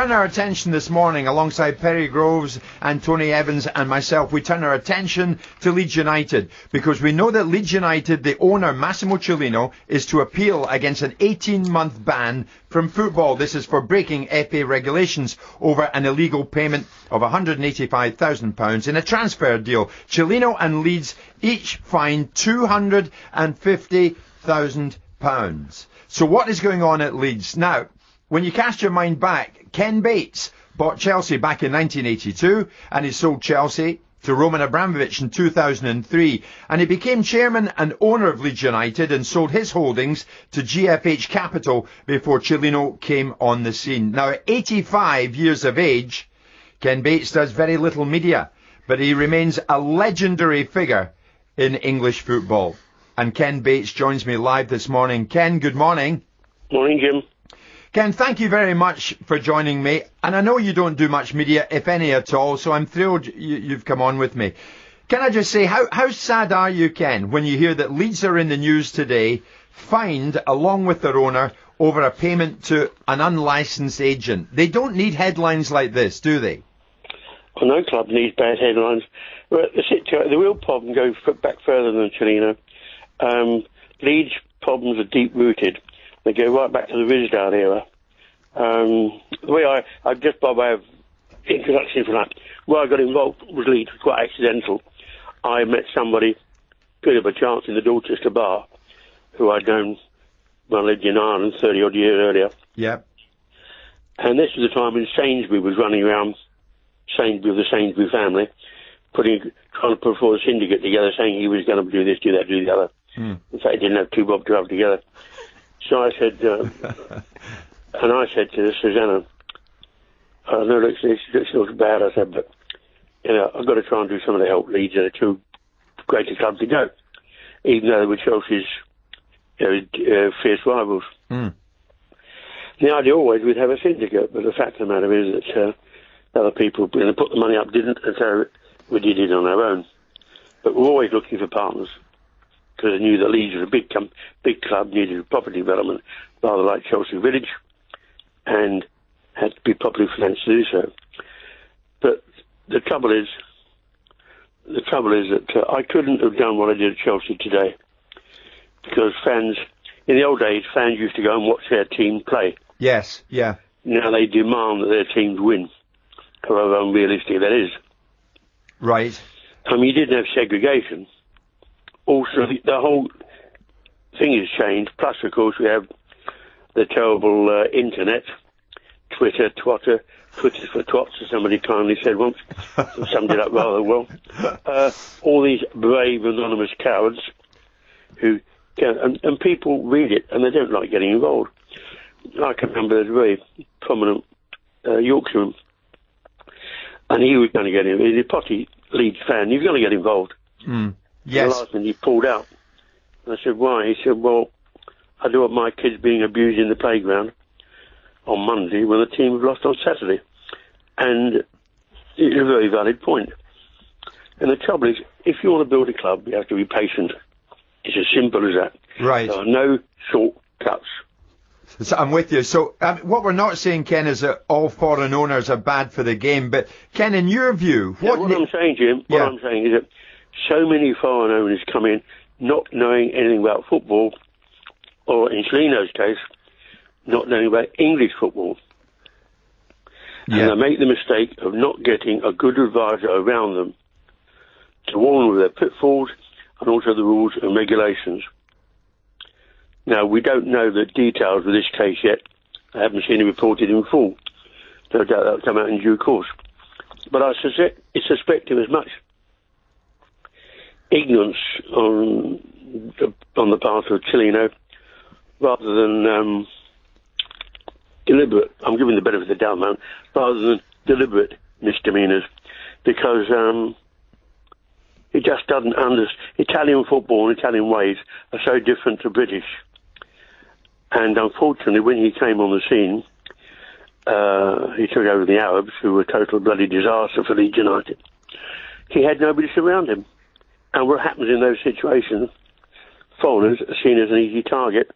turn our attention this morning, alongside Perry Groves and Tony Evans and myself, we turn our attention to Leeds United, because we know that Leeds United, the owner, Massimo Cellino, is to appeal against an 18-month ban from football. This is for breaking FA regulations over an illegal payment of £185,000 in a transfer deal. Cellino and Leeds each fined £250,000. So what is going on at Leeds? Now, when you cast your mind back, Ken Bates bought Chelsea back in 1982, and he sold Chelsea to Roman Abramovich in 2003, and he became chairman and owner of Leeds United and sold his holdings to GFH Capital before Cellino came on the scene. Now, at 85 years of age, Ken Bates does very little media, but he remains a legendary figure in English football. And Ken Bates joins me live this morning. Ken, good morning. Morning, Jim. Ken, thank you very much for joining me. And I know you don't do much media, if any at all, so I'm thrilled you've come on with me. Can I just say, how sad are you, Ken, when you hear that Leeds are in the news today, fined, along with their owner, over a payment to an unlicensed agent? They don't need headlines like this, do they? Well, no club needs bad headlines. But the real problem goes back further than Cellino. Leeds' problems are deep-rooted. They go right back to the Rizdal era. The way I just by way of introduction for that, where I got involved with Leeds was quite accidental. I met somebody, bit of a chance, in the Dorchester bar, who I'd known when I lived in Ireland 30-odd years earlier. Yeah. And this was the time when Sainsbury was running around, Sainsbury, the Sainsbury family, trying to put forward a syndicate together, saying he was going to do this, do that, do the other. In fact, he didn't have two bob to rub together. So I said, and I said to Susanna, no, it's not bad, I said, but, you know, I've got to try and do something to help Leeds. They're the two greatest clubs to go, even though they were Chelsea's fierce rivals. The idea always we'd have a syndicate, but the fact of the matter is that other people, when they put the money up, didn't, and so we did it on our own. But we're always looking for partners, because I knew that Leeds was a big club, needed proper development, rather like Chelsea Village, and had to be properly financed to do so. But the trouble is that I couldn't have done what I did at Chelsea today, because fans, in the old days, fans used to go and watch their team play. Yes, yeah. Now they demand that their teams win, however unrealistic that is. Right. I mean, you didn't have segregation. Also, the whole thing has changed. Plus, of course, we have the terrible internet, Twitter's for twats, as somebody kindly said once, summed it up rather well. All these brave, anonymous cowards who can, and people read it, and they don't like getting involved. I can remember there's a very prominent Yorkshireman, and he was going to get in. He's a potty Leeds fan. He's going to get involved. Yes. The last minute he pulled out. And I said, why? He said, well, I don't want my kids being abused in the playground on Monday when the team have lost on Saturday. And it's a very valid point. And the trouble is, if you want to build a club, you have to be patient. It's as simple as that. Right. There are no shortcuts. So I'm with you. So what we're not saying, Ken, is that all foreign owners are bad for the game. But, Ken, in your view... What I'm saying, Jim, what I'm saying is that so many foreign owners come in not knowing anything about football, or in Cellino's case, not knowing about English football. And they make the mistake of not getting a good advisor around them to warn them of their pitfalls and also the rules and regulations. Now, we don't know the details of this case yet. I haven't seen it reported in full. No doubt that'll come out in due course. But I suspect as much ignorance on the part of Cellino rather than deliberate, I'm giving the benefit of the doubt, man, rather than deliberate misdemeanours, because he just doesn't understand. Italian football and Italian ways are so different to British. And unfortunately, when he came on the scene, he took over the Arabs, who were a total bloody disaster for Leeds United. He had nobody to surround him. And what happens in those situations, foreigners are seen as an easy target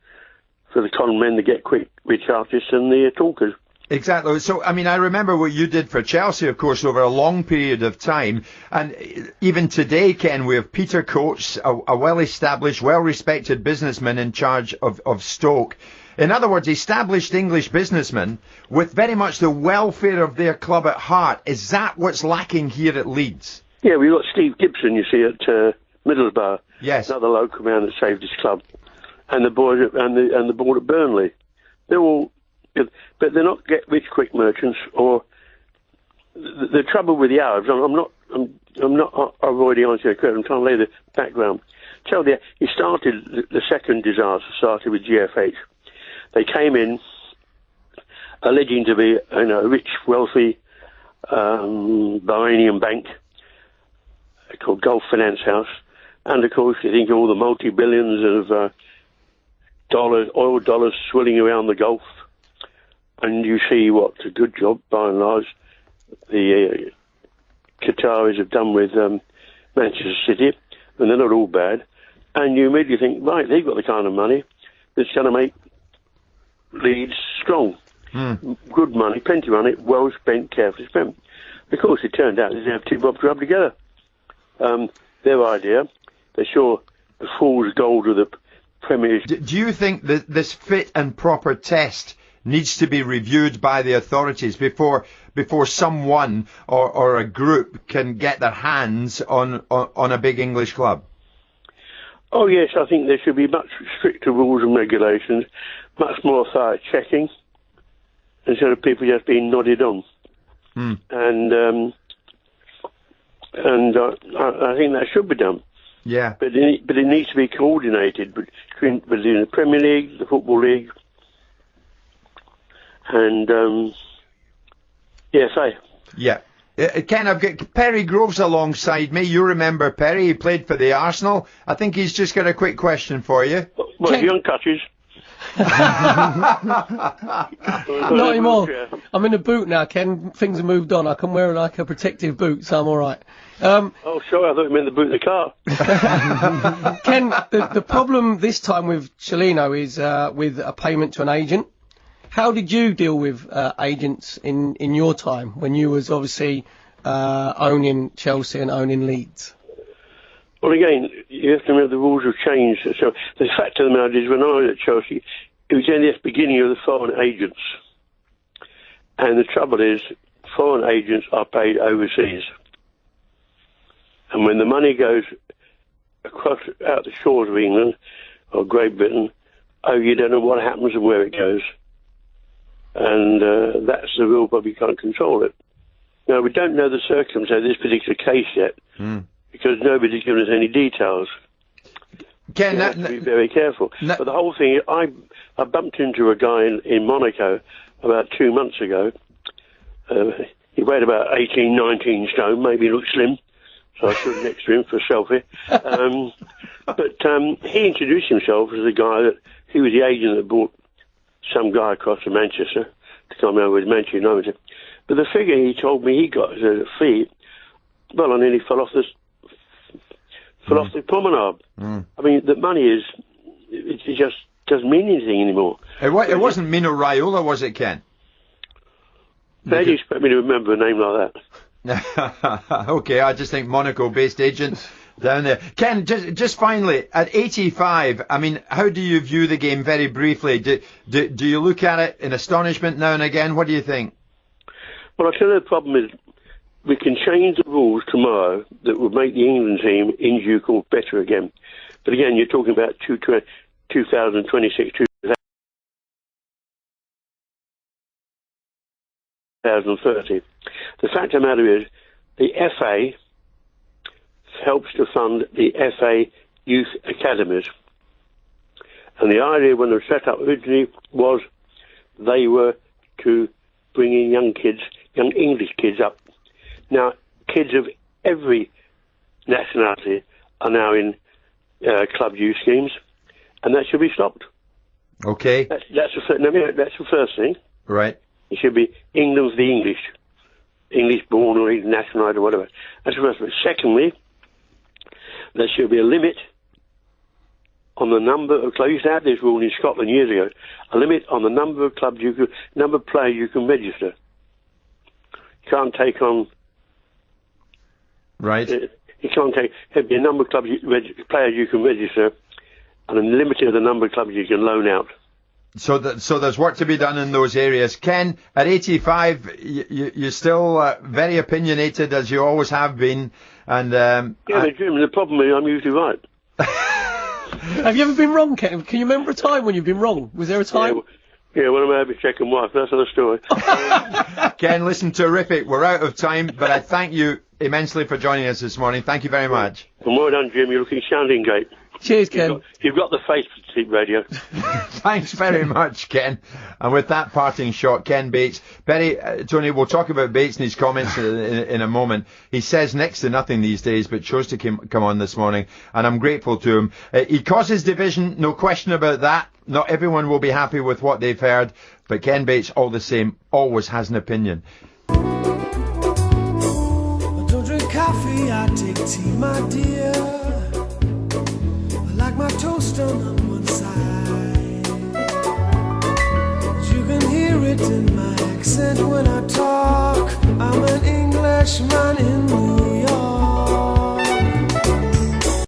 for the con men, the get-quick-rich artists and the talkers. Exactly. So, I mean, I remember what you did for Chelsea, of course, over a long period of time. And even today, Ken, we have Peter Coates, a well-established, well-respected businessman in charge of Stoke. In other words, established English businessman with very much the welfare of their club at heart. Is that what's lacking here at Leeds? Yeah, we've got Steve Gibson, you see, at Middlesbrough. Yes. Another local man that saved his club. And the boys and the board at Burnley. They're all... But they're not get-rich-quick merchants. Or the trouble with the Arabs. I've already answered your question. I'm trying to lay the background. Tell you, it started. The second disaster started with GFH. They came in, alleging to be a rich, wealthy Bahraini bank called Gulf Finance House, and of course, you think all the multi-billions of oil dollars swirling around the Gulf. And you see what a good job, by and large, the Qataris have done with Manchester City, and they're not all bad. And you immediately think, right, they've got the kind of money that's going to make Leeds strong. Good money, plenty of money, well spent, carefully spent. Of course, it turned out they didn't have two bobs to rub together. Their idea, they saw the fool's gold of the Premiership. Do you think that this fit and proper test needs to be reviewed by the authorities before someone or a group can get their hands on a big English club? Oh yes, I think there should be much stricter rules and regulations, much more thorough checking, instead of people just being nodded on. And I think that should be done. Yeah. But it needs to be coordinated between the Premier League, the Football League, and the FA. Yeah. Ken, I've got Perry Groves alongside me. You remember Perry? He played for the Arsenal. I think he's just got a quick question for you. Well, young touches. Not anymore. I'm in a boot now, Ken. Things have moved on. I can wear like a protective boot, so I'm all right. Oh, sorry, I thought you meant the boot of the car. Ken, the problem this time with Cellino is with a payment to an agent. How did you deal with agents in your time when you was obviously owning Chelsea and owning Leeds? Well, again, you have to remember the rules have changed. So the fact of the matter is, when I was at Chelsea, it was in the beginning of the foreign agents. And the trouble is, foreign agents are paid overseas. And when the money goes out the shores of England or Great Britain, you don't know what happens and where it goes. And that's the rule, but we can't control it. Now, we don't know the circumstances of this particular case yet, because nobody's given us any details. Ken, you have to be very careful. But the whole thing, I bumped into a guy in Monaco about 2 months ago. He weighed about 18, 19 stone, maybe looked slim, so I stood next to him for a selfie. But he introduced himself as the guy that, he was the agent that brought some guy across to Manchester to come over with Manchester United. But the figure he told me he got as a fee, well, I nearly fell off the promenade. I mean, the money is, it just doesn't mean anything anymore. It wasn't Mino Raiola, was it, Ken? How do you expect me to remember a name like that? Okay, I just think Monaco-based agent down there. Ken, just finally, at 85, I mean, how do you view the game very briefly? Do you look at it in astonishment now and again? What do you think? Well, I tell you the problem is, we can change the rules tomorrow that would make the England team in due course better again. But again, you're talking about 2026, 2030. The fact of the matter is, the FA helps to fund the FA youth academies. And the idea when they were set up originally was they were to bring in young kids, young English kids up. Now, kids of every nationality are now in club youth schemes, and that should be stopped. Okay. That's the first thing. Right. It should be England's the English born or English nationality or whatever. That's the first thing. Secondly, there should be a limit on the number of clubs. I used to have this rule in Scotland years ago. A limit on the number of clubs number of players you can register. You can't take on. Right. You can't take. There'd be a number of clubs players you can register, and a limited of the number of clubs you can loan out. So there's work to be done in those areas. Ken, at 85, you're still very opinionated, as you always have been. And but Jim, the problem is I'm usually right. Have you ever been wrong, Ken? Can you remember a time when you've been wrong? Was there a time? Yeah, when I'm having a second wife. That's another story. Ken, listen, terrific. We're out of time, but I thank you immensely for joining us this morning. Thank you very much. And well done, Jim. You're looking sounding great. Cheers, Ken. You've got the face for Sleep Radio. Thanks very much, Ken. And with that parting shot, Ken Bates. Tony, we'll talk about Bates and his comments in a moment. He says next to nothing these days, but chose to come on this morning, and I'm grateful to him. He causes division, no question about that. Not everyone will be happy with what they've heard, but Ken Bates, all the same, always has an opinion. I don't drink coffee, I take tea, my dear. I like my toast on the